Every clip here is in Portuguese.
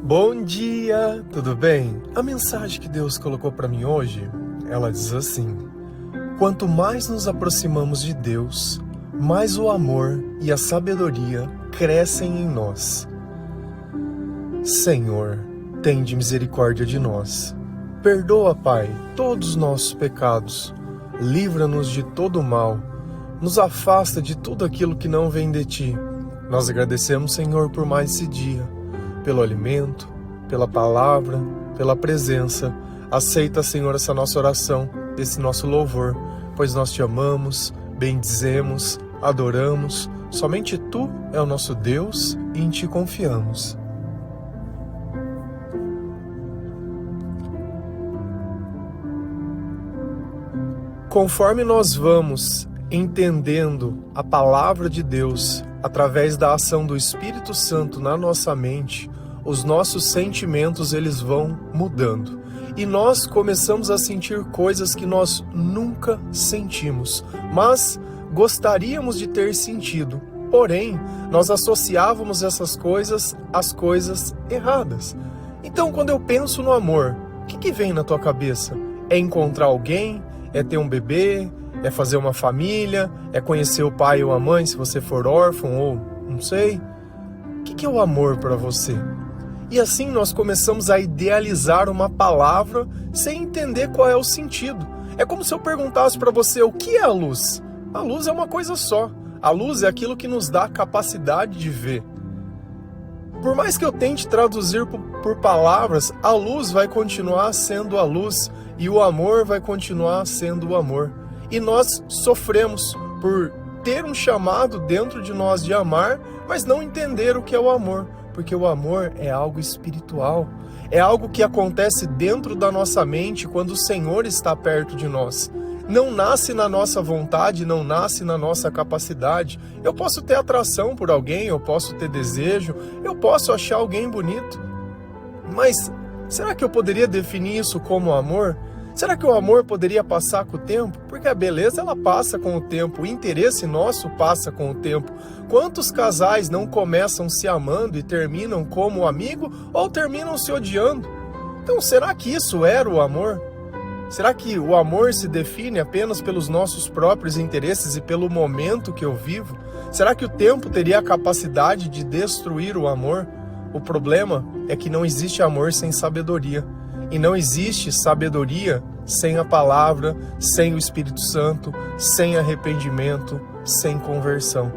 Bom dia, tudo bem? A mensagem que Deus colocou para mim hoje, ela diz assim: quanto mais nos aproximamos de Deus, mais o amor e a sabedoria crescem em nós. Senhor, tende misericórdia de nós. Perdoa, Pai, todos os nossos pecados. Livra-nos de todo o mal. Nos afasta de tudo aquilo que não vem de Ti. Nós agradecemos, Senhor, por mais esse dia, pelo alimento, pela palavra, pela presença. Aceita, Senhor, essa nossa oração, esse nosso louvor, pois nós Te amamos, bendizemos, adoramos. Somente Tu é o nosso Deus e em Ti confiamos. Conforme nós vamos entendendo a palavra de Deus através da ação do Espírito Santo na nossa mente, os nossos sentimentos eles vão mudando. E nós começamos a sentir coisas que nós nunca sentimos, mas gostaríamos de ter sentido. Porém, nós associávamos essas coisas às coisas erradas. Então, quando eu penso no amor, o que vem na tua cabeça? É encontrar alguém? É ter um bebê? É fazer uma família? É conhecer o pai ou a mãe se você for órfão ou não sei? O que é o amor para você? E assim nós começamos a idealizar uma palavra sem entender qual é o sentido. É como se eu perguntasse para você o que é a luz? A luz é uma coisa só. A luz é aquilo que nos dá a capacidade de ver. Por mais que eu tente traduzir por palavras, a luz vai continuar sendo a luz e o amor vai continuar sendo o amor. E nós sofremos por ter um chamado dentro de nós de amar, mas não entender o que é o amor. Porque o amor é algo espiritual, é algo que acontece dentro da nossa mente quando o Senhor está perto de nós. Não nasce na nossa vontade, não nasce na nossa capacidade. Eu posso ter atração por alguém, eu posso ter desejo, eu posso achar alguém bonito. Mas será que eu poderia definir isso como amor? Será que o amor poderia passar com o tempo? Porque a beleza ela passa com o tempo, o interesse nosso passa com o tempo. Quantos casais não começam se amando e terminam como amigo ou terminam se odiando? Então será que isso era o amor? Será que o amor se define apenas pelos nossos próprios interesses e pelo momento que eu vivo? Será que o tempo teria a capacidade de destruir o amor? O problema é que não existe amor sem sabedoria. E não existe sabedoria sem a palavra, sem o Espírito Santo, sem arrependimento, sem conversão.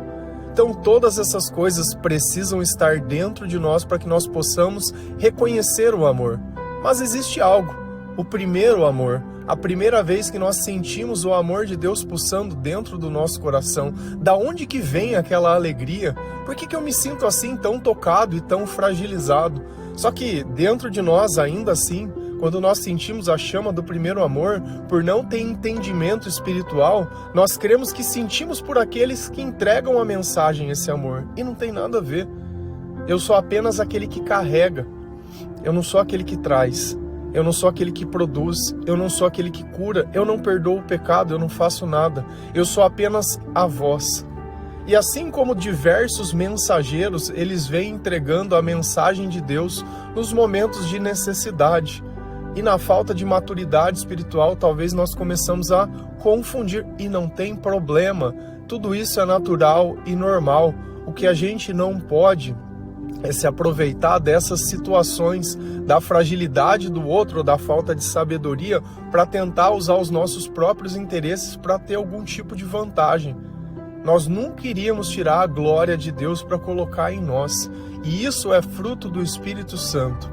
Então todas essas coisas precisam estar dentro de nós para que nós possamos reconhecer o amor. Mas existe algo, o primeiro amor, a primeira vez que nós sentimos o amor de Deus pulsando dentro do nosso coração. Da onde que vem aquela alegria? Por que eu me sinto assim tão tocado e tão fragilizado? Só que dentro de nós, ainda assim, quando nós sentimos a chama do primeiro amor, por não ter entendimento espiritual, nós cremos que sentimos por aqueles que entregam a mensagem esse amor. E não tem nada a ver. Eu sou apenas aquele que carrega. Eu não sou aquele que traz. Eu não sou aquele que produz. Eu não sou aquele que cura. Eu não perdoo o pecado. Eu não faço nada. Eu sou apenas a voz. E assim como diversos mensageiros, eles vêm entregando a mensagem de Deus nos momentos de necessidade. E na falta de maturidade espiritual, talvez nós começamos a confundir. E não tem problema. Tudo isso é natural e normal. O que a gente não pode é se aproveitar dessas situações, da fragilidade do outro, ou da falta de sabedoria, para tentar usar os nossos próprios interesses para ter algum tipo de vantagem. Nós nunca iríamos tirar a glória de Deus para colocar em nós. E isso é fruto do Espírito Santo.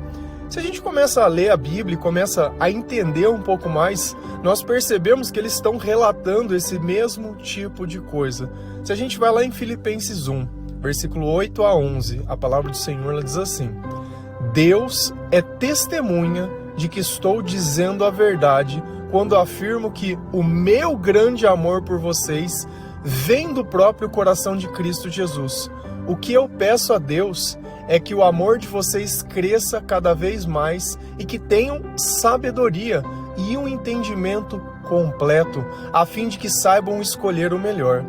Se a gente começa a ler a Bíblia e começa a entender um pouco mais, nós percebemos que eles estão relatando esse mesmo tipo de coisa. Se a gente vai lá em Filipenses 1, versículo 8 a 11, a palavra do Senhor ela diz assim: Deus é testemunha de que estou dizendo a verdade quando afirmo que o meu grande amor por vocês vem do próprio coração de Cristo Jesus. O que eu peço a Deus é que o amor de vocês cresça cada vez mais e que tenham sabedoria e um entendimento completo, a fim de que saibam escolher o melhor.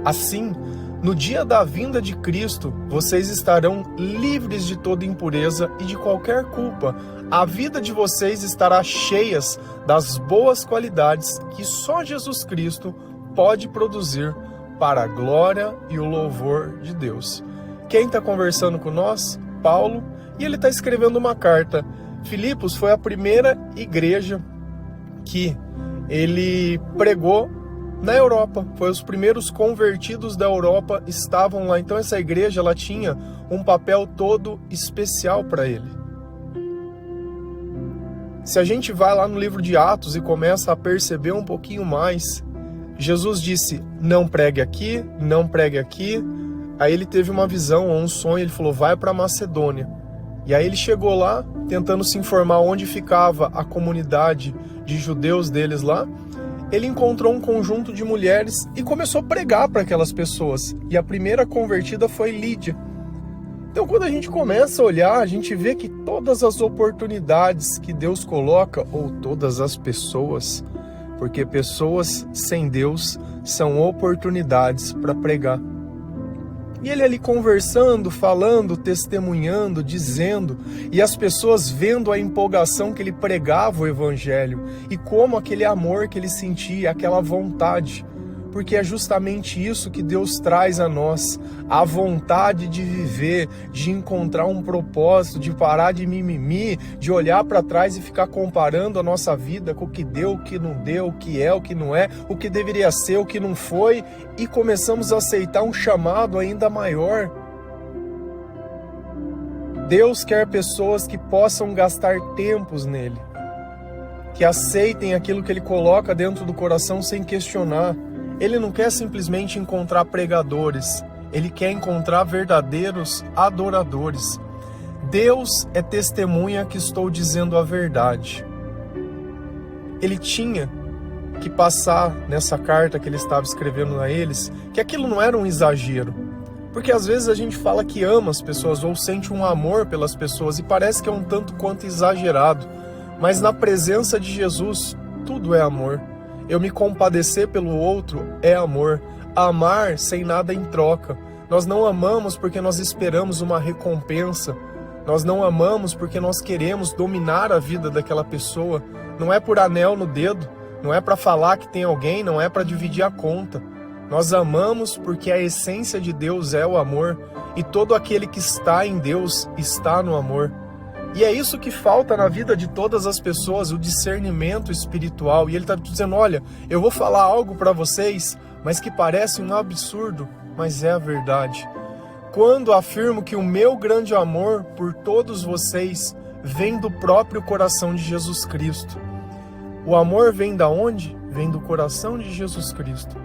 Assim, No dia da vinda de Cristo, vocês estarão livres de toda impureza e de qualquer culpa. A vida de vocês estará cheia das boas qualidades que só Jesus Cristo pode produzir para a glória e o louvor de Deus. Quem está conversando com nós? Paulo, e ele está escrevendo uma carta. Filipos foi a primeira igreja que ele pregou na Europa. Foi os primeiros convertidos da Europa estavam lá. Então essa igreja ela tinha um papel todo especial para ele. Se a gente vai lá no livro de Atos e começa a perceber um pouquinho mais, Jesus disse, não pregue aqui, não pregue aqui. Aí ele teve uma visão, um sonho, ele falou, vai para Macedônia. E aí ele chegou lá, tentando se informar onde ficava a comunidade de judeus deles lá. Ele encontrou um conjunto de mulheres e começou a pregar para aquelas pessoas. E a primeira convertida foi Lídia. Então, quando a gente começa a olhar, a gente vê que todas as oportunidades que Deus coloca, ou todas as pessoas, porque pessoas sem Deus são oportunidades para pregar. E ele ali conversando, falando, testemunhando, dizendo, e as pessoas vendo a empolgação que ele pregava o evangelho e como aquele amor que ele sentia, aquela vontade, porque é justamente isso que Deus traz a nós, a vontade de viver, de encontrar um propósito, de parar de mimimi, de olhar para trás e ficar comparando a nossa vida com o que deu, o que não deu, o que é, o que não é, o que deveria ser, o que não foi, e começamos a aceitar um chamado ainda maior. Deus quer pessoas que possam gastar tempos nele, que aceitem aquilo que ele coloca dentro do coração sem questionar. Ele não quer simplesmente encontrar pregadores, ele quer encontrar verdadeiros adoradores. Deus é testemunha que estou dizendo a verdade. Ele tinha que passar nessa carta que ele estava escrevendo a eles, que aquilo não era um exagero. Porque às vezes a gente fala que ama as pessoas ou sente um amor pelas pessoas e parece que é um tanto quanto exagerado. Mas na presença de Jesus, tudo é amor. Eu me compadecer pelo outro é amor. Amar sem nada em troca. Nós não amamos porque nós esperamos uma recompensa. Nós não amamos porque nós queremos dominar a vida daquela pessoa. Não é por anel no dedo, não é para falar que tem alguém, não é para dividir a conta. Nós amamos porque a essência de Deus é o amor. E todo aquele que está em Deus está no amor. E é isso que falta na vida de todas as pessoas, o discernimento espiritual. E ele está dizendo, olha, eu vou falar algo para vocês, mas que parece um absurdo, mas é a verdade. Quando afirmo que o meu grande amor por todos vocês vem do próprio coração de Jesus Cristo. O amor vem da onde? Vem do coração de Jesus Cristo.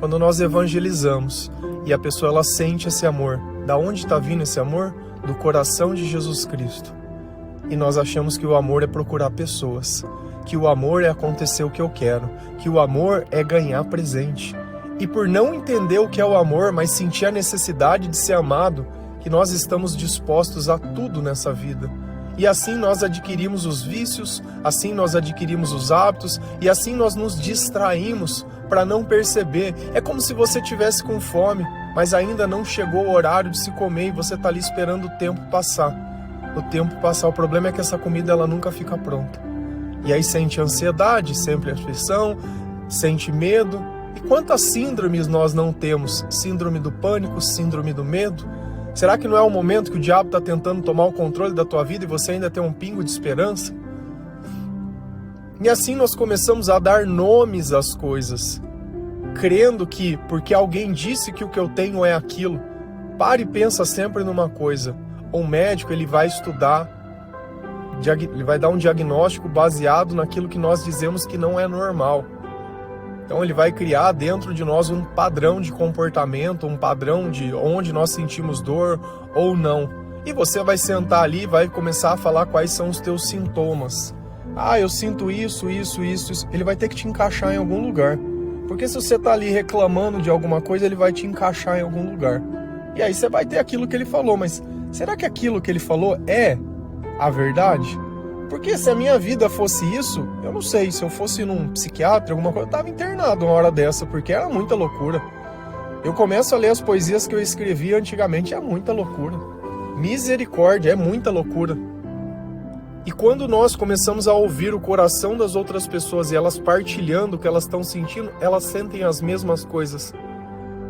Quando nós evangelizamos e a pessoa ela sente esse amor, da onde está vindo esse amor? Do coração de Jesus Cristo. E nós achamos que o amor é procurar pessoas, que o amor é acontecer o que eu quero, que o amor é ganhar presente. E por não entender o que é o amor, mas sentir a necessidade de ser amado, que nós estamos dispostos a tudo nessa vida. E assim nós adquirimos os vícios, assim nós adquirimos os hábitos, e assim nós nos distraímos para não perceber. É como se você estivesse com fome, mas ainda não chegou o horário de se comer e você está ali esperando o tempo passar. O tempo passar. O problema é que essa comida ela nunca fica pronta. E aí sente ansiedade, sempre aflição, sente medo. E quantas síndromes nós não temos? Síndrome do pânico, síndrome do medo. Será que não é o momento que o diabo está tentando tomar o controle da tua vida e você ainda tem um pingo de esperança? E assim nós começamos a dar nomes às coisas, crendo que, porque alguém disse que o que eu tenho é aquilo. Pare e pensa sempre numa coisa. O médico ele vai estudar, ele vai dar um diagnóstico baseado naquilo que nós dizemos que não é normal. Então ele vai criar dentro de nós um padrão de comportamento, um padrão de onde nós sentimos dor ou não. E você vai sentar ali e vai começar a falar quais são os teus sintomas. Ah, eu sinto isso. Ele vai ter que te encaixar em algum lugar. Porque se você está ali reclamando de alguma coisa, ele vai te encaixar em algum lugar. E aí você vai ter aquilo que ele falou, mas será que aquilo que ele falou é a verdade? Porque se a minha vida fosse isso, eu não sei, se eu fosse num psiquiatra, alguma coisa, eu estava internado uma hora dessa, porque era muita loucura. Eu começo a ler as poesias que eu escrevi antigamente, é muita loucura. Misericórdia, é muita loucura. E quando nós começamos a ouvir o coração das outras pessoas e elas partilhando o que elas estão sentindo, elas sentem as mesmas coisas.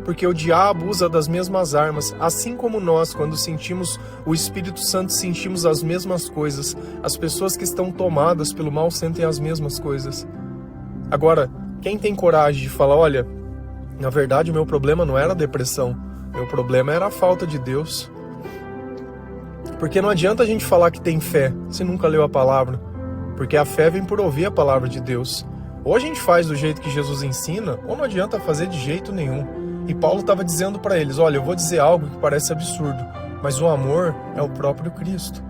Porque o diabo usa das mesmas armas, assim como nós, quando sentimos o Espírito Santo, sentimos as mesmas coisas. As pessoas que estão tomadas pelo mal sentem as mesmas coisas. Agora, quem tem coragem de falar, olha, na verdade o meu problema não era a depressão, meu problema era a falta de Deus. Porque não adianta a gente falar que tem fé, se nunca leu a palavra. Porque a fé vem por ouvir a palavra de Deus. Ou a gente faz do jeito que Jesus ensina, ou não adianta fazer de jeito nenhum. E Paulo estava dizendo para eles, olha, eu vou dizer algo que parece absurdo, mas o amor é o próprio Cristo.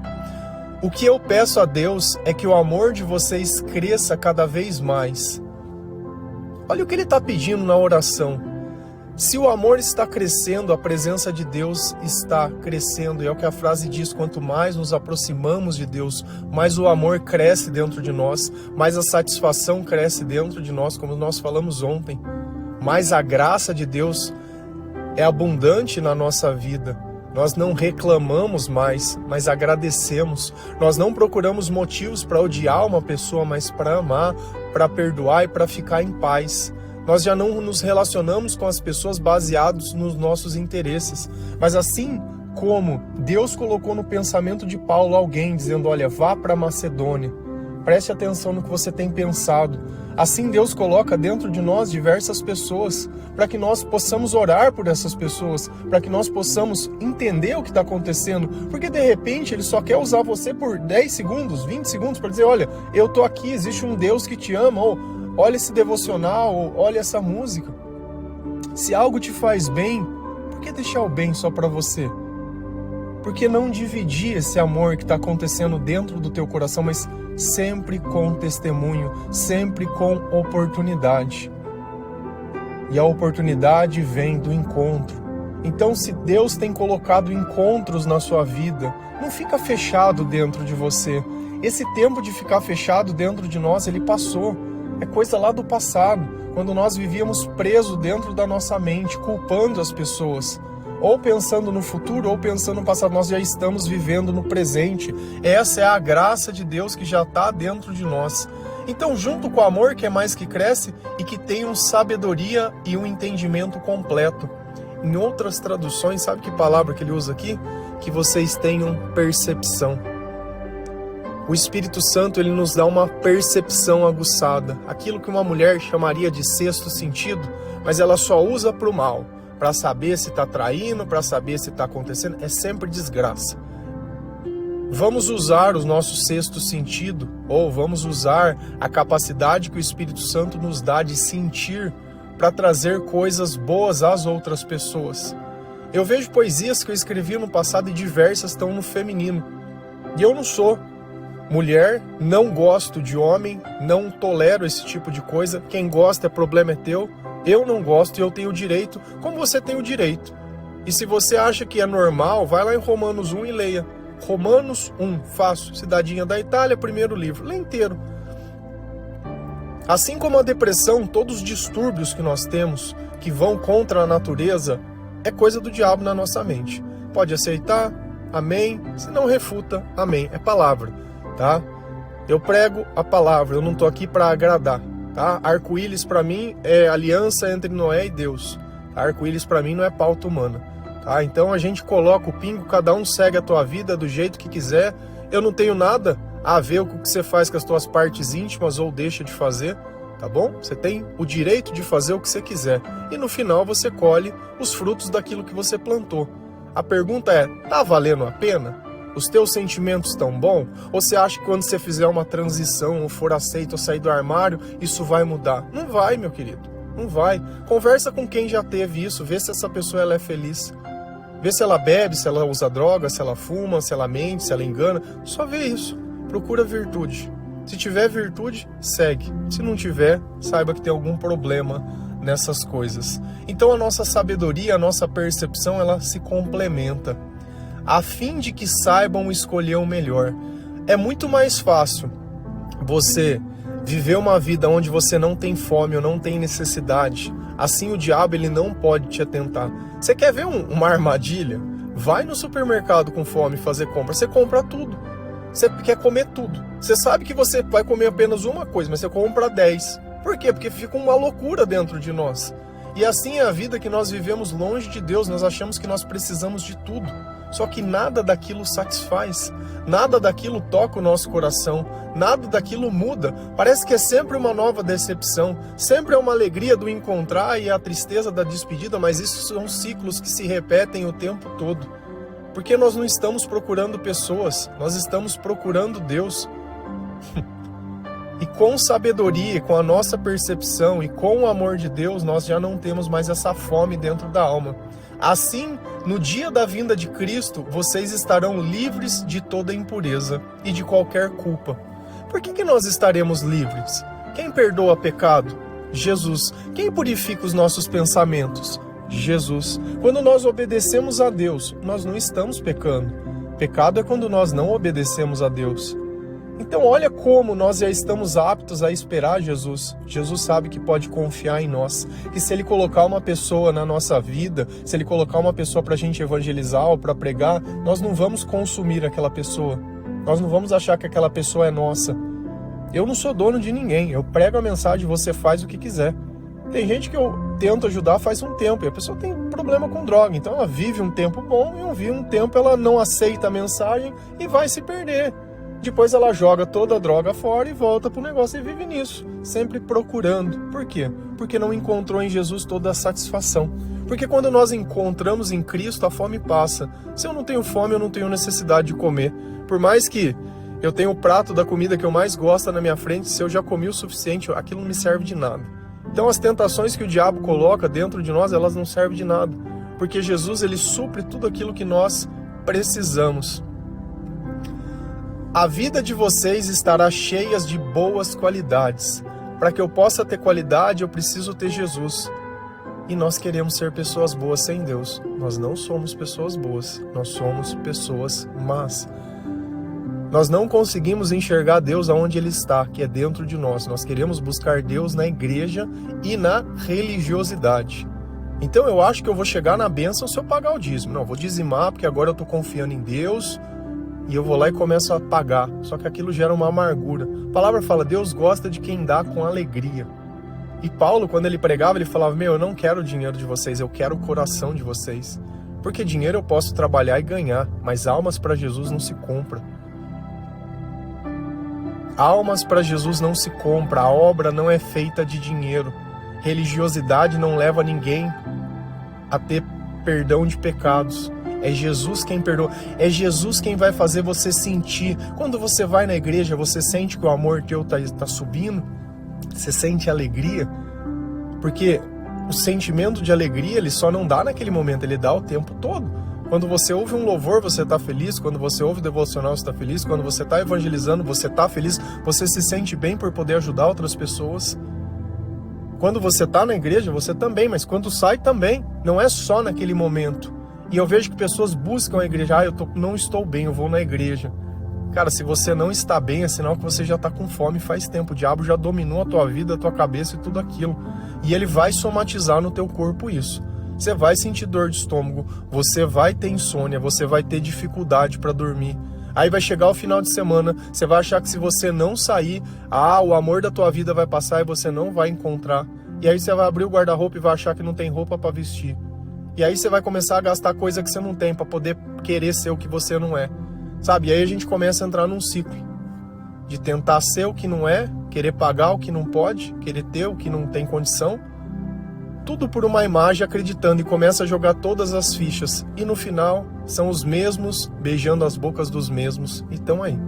O que eu peço a Deus é que o amor de vocês cresça cada vez mais. Olha o que ele está pedindo na oração. Se o amor está crescendo, a presença de Deus está crescendo. E é o que a frase diz, quanto mais nos aproximamos de Deus, mais o amor cresce dentro de nós, mais a satisfação cresce dentro de nós, como nós falamos ontem. Mais a graça de Deus é abundante na nossa vida. Nós não reclamamos mais, mas agradecemos. Nós não procuramos motivos para odiar uma pessoa, mas para amar, para perdoar e para ficar em paz. Nós já não nos relacionamos com as pessoas baseados nos nossos interesses. Mas assim como Deus colocou no pensamento de Paulo alguém dizendo, olha, vá para Macedônia, preste atenção no que você tem pensado. Assim Deus coloca dentro de nós diversas pessoas, para que nós possamos orar por essas pessoas, para que nós possamos entender o que está acontecendo, porque de repente Ele só quer usar você por 10 segundos, 20 segundos, para dizer, olha, eu estou aqui, existe um Deus que te ama, ou olha esse devocional, ou olha essa música. Se algo te faz bem, por que deixar o bem só para você? Por que não dividir esse amor que está acontecendo dentro do teu coração, mas sempre com testemunho, sempre com oportunidade. E a oportunidade vem do encontro. Então, se Deus tem colocado encontros na sua vida, não fica fechado dentro de você. Esse tempo de ficar fechado dentro de nós, ele passou. É coisa lá do passado, quando nós vivíamos presos dentro da nossa mente, culpando as pessoas. Ou pensando no futuro, ou pensando no passado, nós já estamos vivendo no presente. Essa é a graça de Deus que já está dentro de nós. Então, junto com o amor, que é mais que cresce, e que tenham sabedoria e um entendimento completo. Em outras traduções, sabe que palavra que ele usa aqui? Que vocês tenham percepção. O Espírito Santo, ele nos dá uma percepção aguçada. Aquilo que uma mulher chamaria de sexto sentido, mas ela só usa para o mal. Para saber se está traindo, para saber se está acontecendo, é sempre desgraça. Vamos usar o nosso sexto sentido, ou vamos usar a capacidade que o Espírito Santo nos dá de sentir para trazer coisas boas às outras pessoas. Eu vejo poesias que eu escrevi no passado e diversas estão no feminino. E eu não sou mulher, não gosto de homem, não tolero esse tipo de coisa. Quem gosta, problema é teu. Eu não gosto e eu tenho o direito, como você tem o direito. E se você acha que é normal, vai lá em Romanos 1 e leia. Romanos 1, fácil, Cidadinha da Itália, primeiro livro, lê inteiro. Assim como a depressão, todos os distúrbios que nós temos, que vão contra a natureza, é coisa do diabo na nossa mente. Pode aceitar, amém, se não refuta, amém, é palavra, tá? Eu prego a palavra, eu não estou aqui para agradar. Tá? Arco-íris para mim é aliança entre Noé e Deus. Arco-íris para mim não é pauta humana. Tá? Então a gente coloca o pingo, cada um segue a tua vida do jeito que quiser. Eu não tenho nada a ver com o que você faz com as tuas partes íntimas ou deixa de fazer. Tá bom? Você tem o direito de fazer o que você quiser. E no final você colhe os frutos daquilo que você plantou. A pergunta é, tá valendo a pena? Os teus sentimentos estão bons? Ou você acha que quando você fizer uma transição, ou for aceito, ou sair do armário, isso vai mudar? Não vai, meu querido. Não vai. Conversa com quem já teve isso, vê se essa pessoa ela é feliz. Vê se ela bebe, se ela usa droga, se ela fuma, se ela mente, se ela engana. Só vê isso. Procura virtude. Se tiver virtude, segue. Se não tiver, saiba que tem algum problema nessas coisas. Então a nossa sabedoria, a nossa percepção, ela se complementa, a fim de que saibam escolher o melhor. É muito mais fácil você viver uma vida onde você não tem fome ou não tem necessidade, assim o diabo ele não pode te atentar. Você quer ver uma armadilha? Vai no supermercado com fome fazer compra, você compra tudo. Você quer comer tudo. Você sabe que você vai comer apenas uma coisa, mas você compra 10. Por quê? Porque fica uma loucura dentro de nós. E assim é a vida que nós vivemos longe de Deus. Nós achamos que nós precisamos de tudo. Só que nada daquilo satisfaz. Nada daquilo toca o nosso coração. Nada daquilo muda. Parece que é sempre uma nova decepção. Sempre é uma alegria do encontrar e a tristeza da despedida, mas isso são ciclos que se repetem o tempo todo. Porque nós não estamos procurando pessoas, nós estamos procurando Deus. E com sabedoria, com a nossa percepção e com o amor de Deus, nós já não temos mais essa fome dentro da alma. Assim, no dia da vinda de Cristo, vocês estarão livres de toda impureza e de qualquer culpa. Por que nós estaremos livres? Quem perdoa pecado? Jesus. Quem purifica os nossos pensamentos? Jesus. Quando nós obedecemos a Deus, nós não estamos pecando. Pecado é quando nós não obedecemos a Deus. Então olha como nós já estamos aptos a esperar Jesus. Jesus sabe que pode confiar em nós, que se Ele colocar uma pessoa na nossa vida, se Ele colocar uma pessoa para a gente evangelizar ou para pregar, nós não vamos consumir aquela pessoa. Nós não vamos achar que aquela pessoa é nossa. Eu não sou dono de ninguém, eu prego a mensagem, você faz o que quiser. Tem gente que eu tento ajudar faz um tempo e a pessoa tem problema com droga, então ela vive um tempo bom e um tempo ela não aceita a mensagem e vai se perder. Depois ela joga toda a droga fora e volta pro negócio e vive nisso, sempre procurando. Por quê? Porque não encontrou em Jesus toda a satisfação. Porque quando nós encontramos em Cristo, a fome passa. Se eu não tenho fome, eu não tenho necessidade de comer. Por mais que eu tenha o prato da comida que eu mais gosto na minha frente, se eu já comi o suficiente, aquilo não me serve de nada. Então as tentações que o diabo coloca dentro de nós, elas não servem de nada. Porque Jesus, ele supre tudo aquilo que nós precisamos. A vida de vocês estará cheia de boas qualidades. Para que eu possa ter qualidade, eu preciso ter Jesus. E nós queremos ser pessoas boas sem Deus. Nós não somos pessoas boas, nós somos pessoas más. Nós não conseguimos enxergar Deus aonde Ele está, que é dentro de nós. Nós queremos buscar Deus na igreja e na religiosidade. Então eu acho que eu vou chegar na bênção se eu pagar o dízimo. Não, eu vou dizimar porque agora eu estou confiando em Deus. E eu vou lá e começo a pagar. Só que aquilo gera uma amargura. A palavra fala, Deus gosta de quem dá com alegria. E Paulo, quando ele pregava, ele falava, eu não quero o dinheiro de vocês, eu quero o coração de vocês. Porque dinheiro eu posso trabalhar e ganhar, mas almas para Jesus não se compra. Almas para Jesus não se compra, a obra não é feita de dinheiro. Religiosidade não leva ninguém a ter perdão de pecados. É Jesus quem perdoa, é Jesus quem vai fazer você sentir. Quando você vai na igreja, você sente que o amor teu tá subindo, você sente alegria, porque o sentimento de alegria, ele só não dá naquele momento, ele dá o tempo todo. Quando você ouve um louvor, você está feliz, quando você ouve devocional, você está feliz, quando você está evangelizando, você está feliz, você se sente bem por poder ajudar outras pessoas. Quando você está na igreja, você também, mas quando sai também, não é só naquele momento. E eu vejo que pessoas buscam a igreja. Não estou bem, eu vou na igreja. Cara, se você não está bem, é sinal que você já está com fome faz tempo. O diabo já dominou a tua vida, a tua cabeça e tudo aquilo. E ele vai somatizar no teu corpo isso. Você vai sentir dor de estômago, você vai ter insônia, você vai ter dificuldade para dormir. Aí vai chegar o final de semana, você vai achar que se você não sair, o amor da tua vida vai passar e você não vai encontrar. E aí você vai abrir o guarda-roupa e vai achar que não tem roupa para vestir. E aí você vai começar a gastar coisa que você não tem para poder querer ser o que você não é. Sabe? E aí a gente começa a entrar num ciclo de tentar ser o que não é, querer pagar o que não pode, querer ter o que não tem condição. Tudo por uma imagem, acreditando, e começa a jogar todas as fichas. E no final, são os mesmos beijando as bocas dos mesmos e estão aí.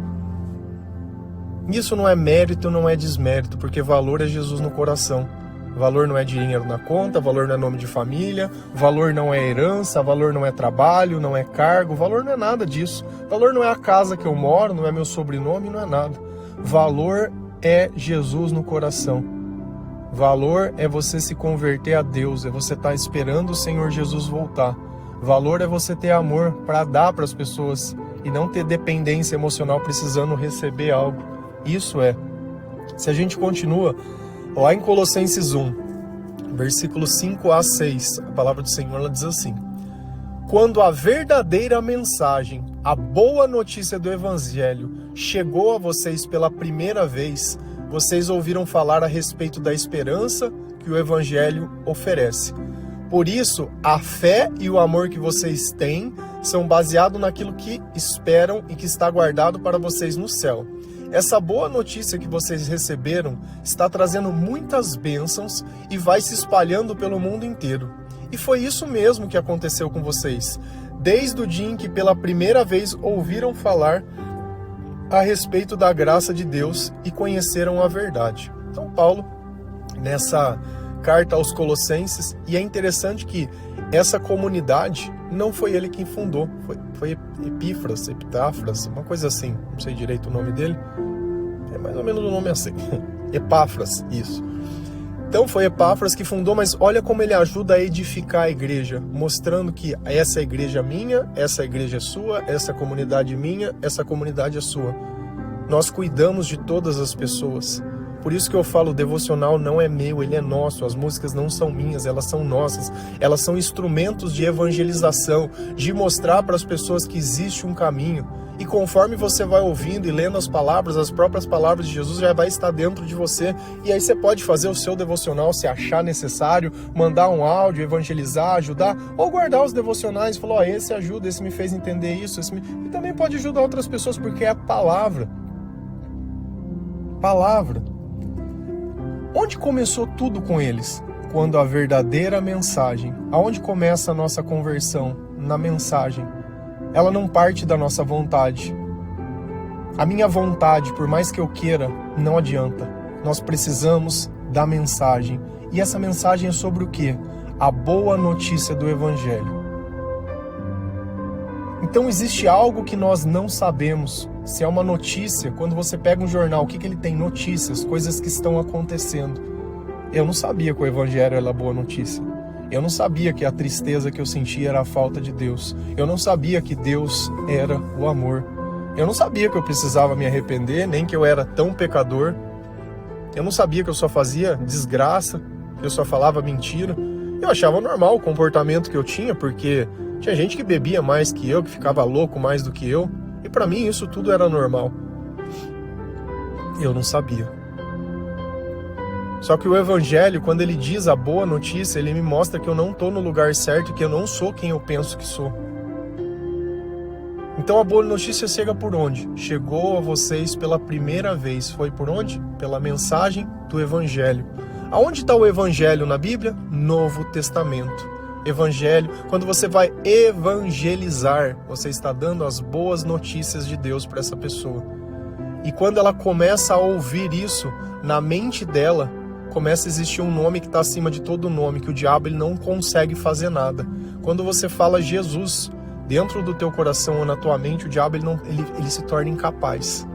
Isso não é mérito, não é desmérito, porque valor é Jesus no coração. Valor não é dinheiro na conta, valor não é nome de família, valor não é herança, valor não é trabalho, não é cargo, valor não é nada disso. Valor não é a casa que eu moro, não é meu sobrenome, não é nada. Valor é Jesus no coração. Valor é você se converter a Deus, é você estar esperando o Senhor Jesus voltar. Valor é você ter amor para dar para as pessoas e não ter dependência emocional precisando receber algo. Isso é. Se a gente continua, lá em Colossenses 1, versículos 5 a 6, a palavra do Senhor ela diz assim: quando a verdadeira mensagem, a boa notícia do Evangelho, chegou a vocês pela primeira vez, vocês ouviram falar a respeito da esperança que o Evangelho oferece. Por isso, a fé e o amor que vocês têm são baseados naquilo que esperam e que está guardado para vocês no céu. Essa boa notícia que vocês receberam está trazendo muitas bênçãos e vai se espalhando pelo mundo inteiro. E foi isso mesmo que aconteceu com vocês, desde o dia em que pela primeira vez ouviram falar a respeito da graça de Deus e conheceram a verdade. Então Paulo, nessa carta aos Colossenses, e é interessante que essa comunidade não foi ele quem fundou, foi Epáfras, uma coisa assim, não sei direito o nome dele, é mais ou menos o nome assim, Epáfras, isso. Então foi Epáfras que fundou, mas olha como ele ajuda a edificar a igreja, mostrando que essa igreja é minha, essa igreja é sua, essa comunidade é minha, essa comunidade é sua. Nós cuidamos de todas as pessoas. Por isso que eu falo, o devocional não é meu, ele é nosso. As músicas não são minhas, elas são nossas. Elas são instrumentos de evangelização, de mostrar para as pessoas que existe um caminho. E conforme você vai ouvindo e lendo as palavras, as próprias palavras de Jesus já vai estar dentro de você. E aí você pode fazer o seu devocional se achar necessário, mandar um áudio, evangelizar, ajudar, ou guardar os devocionais e falar, esse ajuda, esse me fez entender isso, e também pode ajudar outras pessoas, porque é a palavra. Palavra. Onde começou tudo com eles? Quando a verdadeira mensagem, aonde começa a nossa conversão? Na mensagem. Ela não parte da nossa vontade. A minha vontade, por mais que eu queira, não adianta. Nós precisamos da mensagem. E essa mensagem é sobre o quê? A boa notícia do Evangelho. Então existe algo que nós não sabemos. Se é uma notícia, quando você pega um jornal, o que ele tem? Notícias, coisas que estão acontecendo. Eu não sabia que o Evangelho era boa notícia. Eu não sabia que a tristeza que eu sentia era a falta de Deus. Eu não sabia que Deus era o amor. Eu não sabia que eu precisava me arrepender, nem que eu era tão pecador. Eu não sabia que eu só fazia desgraça, que eu só falava mentira. Eu achava normal o comportamento que eu tinha, porque tinha gente que bebia mais que eu, que ficava louco mais do que eu. E para mim isso tudo era normal. Eu não sabia. Só que o Evangelho, quando ele diz a boa notícia, ele me mostra que eu não estou no lugar certo, que eu não sou quem eu penso que sou. Então a boa notícia chega por onde? Chegou a vocês pela primeira vez. Foi por onde? Pela mensagem do Evangelho. Aonde está o Evangelho na Bíblia? Novo Testamento. Evangelho, quando você vai evangelizar, você está dando as boas notícias de Deus para essa pessoa. E quando ela começa a ouvir isso, na mente dela, começa a existir um nome que está acima de todo nome, que o diabo ele não consegue fazer nada. Quando você fala Jesus dentro do teu coração ou na tua mente, o diabo ele se torna incapaz.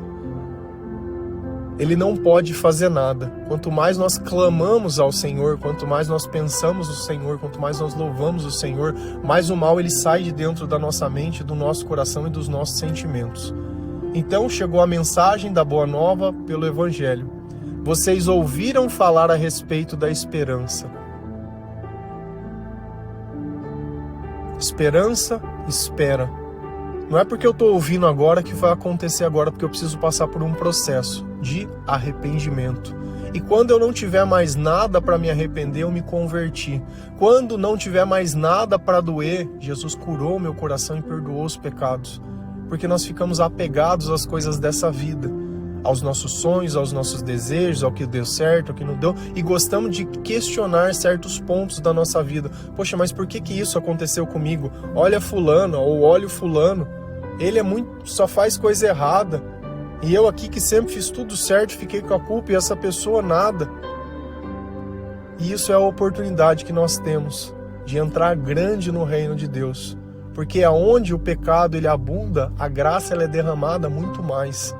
Ele não pode fazer nada. Quanto mais nós clamamos ao Senhor, quanto mais nós pensamos no Senhor, quanto mais nós louvamos o Senhor, mais o mal ele sai de dentro da nossa mente, do nosso coração e dos nossos sentimentos. Então chegou a mensagem da Boa Nova pelo Evangelho. Vocês ouviram falar a respeito da esperança. Esperança, espera. Não é porque eu estou ouvindo agora que vai acontecer agora, porque eu preciso passar por um processo de arrependimento. E quando eu não tiver mais nada para me arrepender, eu me converti. Quando não tiver mais nada para doer, Jesus curou meu coração e perdoou os pecados. Porque nós ficamos apegados às coisas dessa vida, aos nossos sonhos, aos nossos desejos, ao que deu certo, ao que não deu, e gostamos de questionar certos pontos da nossa vida. Poxa, mas por que isso aconteceu comigo? Olha fulano, ou olha o fulano, ele só faz coisa errada, e eu aqui que sempre fiz tudo certo, fiquei com a culpa, e essa pessoa nada. E isso é a oportunidade que nós temos de entrar grande no reino de Deus, porque aonde o pecado ele abunda, a graça ela é derramada muito mais.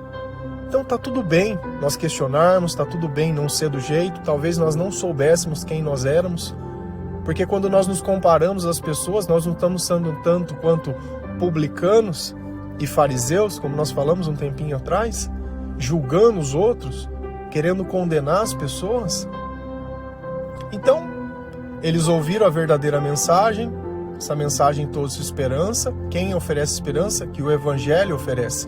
Então tá tudo bem nós questionarmos, tá tudo bem não ser do jeito, talvez nós não soubéssemos quem nós éramos, porque quando nós nos comparamos às pessoas, nós não estamos sendo tanto quanto publicanos e fariseus, como nós falamos um tempinho atrás, julgando os outros, querendo condenar as pessoas? Então, eles ouviram a verdadeira mensagem, essa mensagem trouxe esperança. Quem oferece esperança? Que o Evangelho oferece.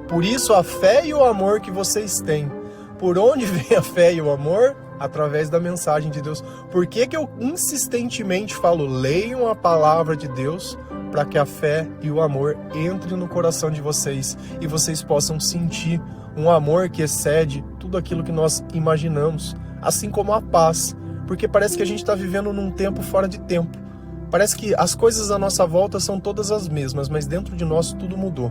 Por isso, a fé e o amor que vocês têm. Por onde vem a fé e o amor? Através da mensagem de Deus. Por que eu insistentemente falo, leiam a palavra de Deus, para que a fé e o amor entrem no coração de vocês e vocês possam sentir um amor que excede tudo aquilo que nós imaginamos, assim como a paz, porque parece que a gente está vivendo num tempo fora de tempo. Parece que as coisas à nossa volta são todas as mesmas, mas dentro de nós tudo mudou.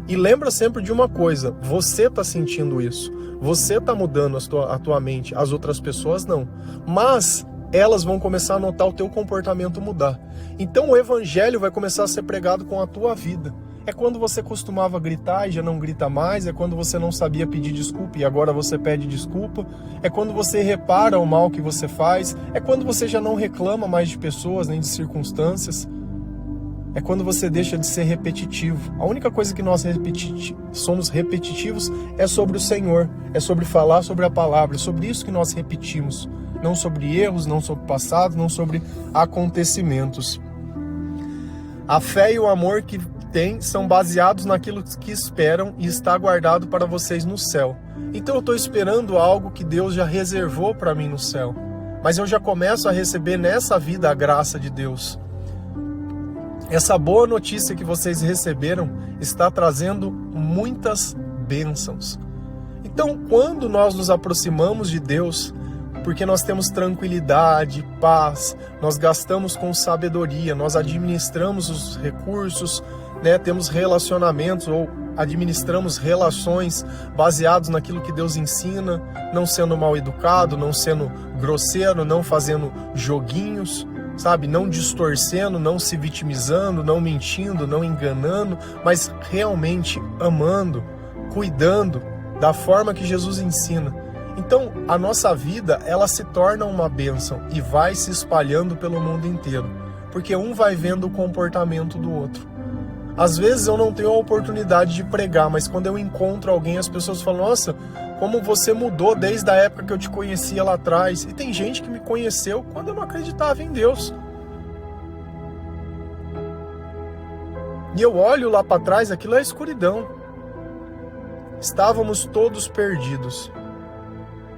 E lembra sempre de uma coisa, você está sentindo isso, você está mudando a tua mente, as outras pessoas não. Mas elas vão começar a notar o teu comportamento mudar. Então o Evangelho vai começar a ser pregado com a tua vida. É quando você costumava gritar e já não grita mais, é quando você não sabia pedir desculpa e agora você pede desculpa, é quando você repara o mal que você faz, é quando você já não reclama mais de pessoas nem de circunstâncias, é quando você deixa de ser repetitivo. A única coisa que nós somos repetitivos é sobre o Senhor, é sobre falar sobre a palavra, é sobre isso que nós repetimos, não sobre erros, não sobre passado, não sobre acontecimentos. A fé e o amor que tem são baseados naquilo que esperam e está guardado para vocês no céu. Então eu estou esperando algo que Deus já reservou para mim no céu, mas eu já começo a receber nessa vida a graça de Deus. Essa boa notícia que vocês receberam está trazendo muitas bênçãos. Então, quando nós nos aproximamos de Deus, porque nós temos tranquilidade, paz, nós gastamos com sabedoria, nós administramos os recursos, temos relacionamentos ou administramos relações baseados naquilo que Deus ensina, não sendo mal educado, não sendo grosseiro, não fazendo joguinhos, sabe? Não distorcendo, não se vitimizando, não mentindo, não enganando, mas realmente amando, cuidando da forma que Jesus ensina. Então, a nossa vida, ela se torna uma bênção e vai se espalhando pelo mundo inteiro, porque um vai vendo o comportamento do outro. Às vezes eu não tenho a oportunidade de pregar, mas quando eu encontro alguém, as pessoas falam, nossa, como você mudou desde a época que eu te conhecia lá atrás. E tem gente que me conheceu quando eu não acreditava em Deus. E eu olho lá para trás, aquilo é escuridão. Estávamos todos perdidos,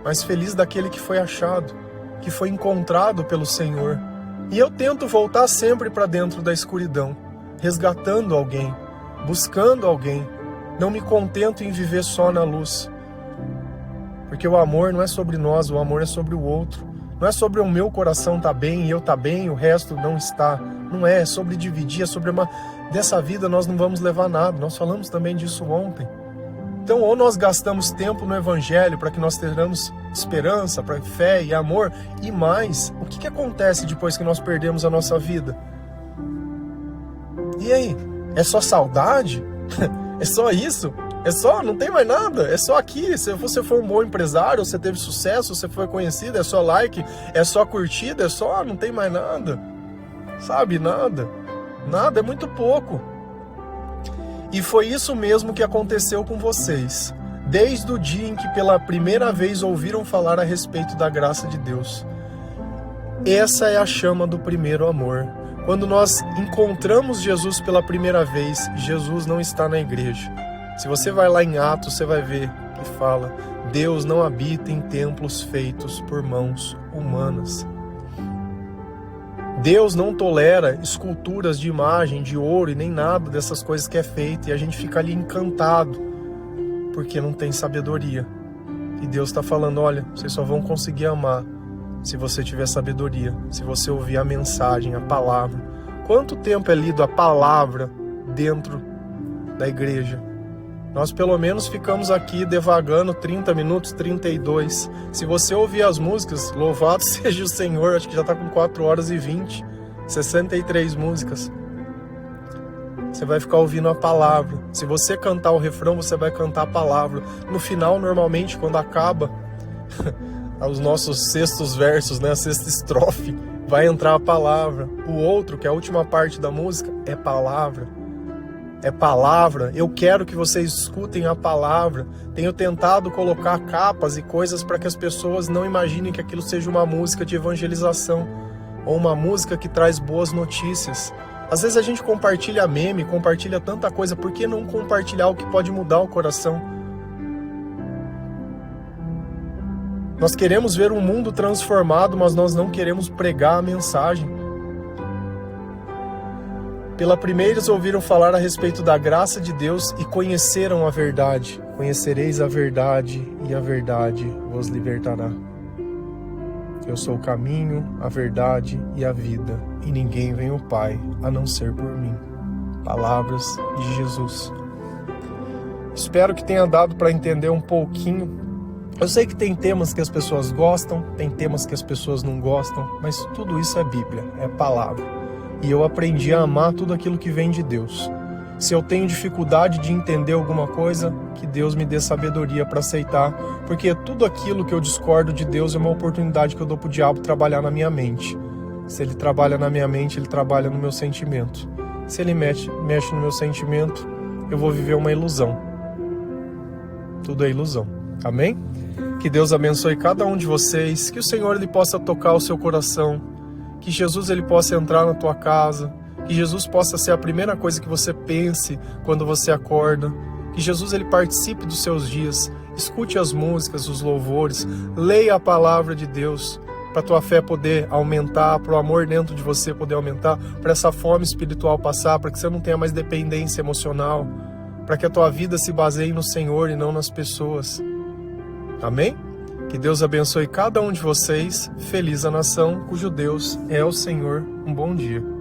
mas feliz daquele que foi achado, que foi encontrado pelo Senhor. E eu tento voltar sempre para dentro da escuridão, resgatando alguém, buscando alguém. Não me contento em viver só na luz. Porque o amor não é sobre nós, o amor é sobre o outro. Não é sobre o meu coração tá bem e eu tá bem e o resto não está. Não é sobre dividir, é sobre dessa vida nós não vamos levar nada. Nós falamos também disso ontem. Então, ou nós gastamos tempo no Evangelho para que nós tenhamos esperança, para fé e amor, e mais, o que acontece depois que nós perdemos a nossa vida? E aí? É só saudade? É só isso? É só? Não tem mais nada? É só aqui? Se você foi um bom empresário, você teve sucesso, você foi conhecido, é só like, é só curtida, é só? Não tem mais nada? Sabe? Nada. Nada, é muito pouco. E foi isso mesmo que aconteceu com vocês, desde o dia em que pela primeira vez ouviram falar a respeito da graça de Deus. Essa é a chama do primeiro amor. Quando nós encontramos Jesus pela primeira vez, Jesus não está na igreja. Se você vai lá em Atos, você vai ver que fala: Deus não habita em templos feitos por mãos humanas. Deus não tolera esculturas de imagem, de ouro e nem nada dessas coisas que é feito. E a gente fica ali encantado, porque não tem sabedoria. E Deus está falando, olha, vocês só vão conseguir amar se você tiver sabedoria, se você ouvir a mensagem, a palavra. Quanto tempo é lido a palavra dentro da igreja? Nós pelo menos ficamos aqui devagando 30 minutos, 32. Se você ouvir as músicas, louvado seja o Senhor, acho que já está com 4 horas e 20, 63 músicas. Você vai ficar ouvindo a palavra. Se você cantar o refrão, você vai cantar a palavra. No final, normalmente, quando acaba os nossos sextos versos, a sexta estrofe, vai entrar a palavra. O outro, que é a última parte da música, é palavra. é palavra. Eu quero que vocês escutem a palavra. Tenho tentado colocar capas e coisas para que as pessoas não imaginem que aquilo seja uma música de evangelização ou uma música que traz boas notícias. Às vezes a gente compartilha meme, compartilha tanta coisa, por que não compartilhar o que pode mudar o coração? Nós queremos ver um mundo transformado, mas nós não queremos pregar a mensagem. Pela primeira vez ouviram falar a respeito da graça de Deus e conheceram a verdade. Conhecereis a verdade e a verdade vos libertará. Eu sou o caminho, a verdade e a vida, e ninguém vem ao Pai a não ser por mim. Palavras de Jesus. Espero que tenha dado para entender um pouquinho. Eu sei que tem temas que as pessoas gostam, tem temas que as pessoas não gostam, mas tudo isso é Bíblia, é palavra. E eu aprendi a amar tudo aquilo que vem de Deus. Se eu tenho dificuldade de entender alguma coisa, que Deus me dê sabedoria para aceitar, porque tudo aquilo que eu discordo de Deus é uma oportunidade que eu dou para o diabo trabalhar na minha mente. Se ele trabalha na minha mente, ele trabalha no meu sentimento. Se ele mexe no meu sentimento, eu vou viver uma ilusão. Tudo é ilusão. Amém? Que Deus abençoe cada um de vocês, que o Senhor ele possa tocar o seu coração, que Jesus ele possa entrar na tua casa, que Jesus possa ser a primeira coisa que você pense quando você acorda, que Jesus ele participe dos seus dias, escute as músicas, os louvores, leia a palavra de Deus, para a tua fé poder aumentar, para o amor dentro de você poder aumentar, para essa fome espiritual passar, para que você não tenha mais dependência emocional, para que a tua vida se baseie no Senhor e não nas pessoas. Amém? Que Deus abençoe cada um de vocês. Feliz a nação cujo Deus é o Senhor. Um bom dia.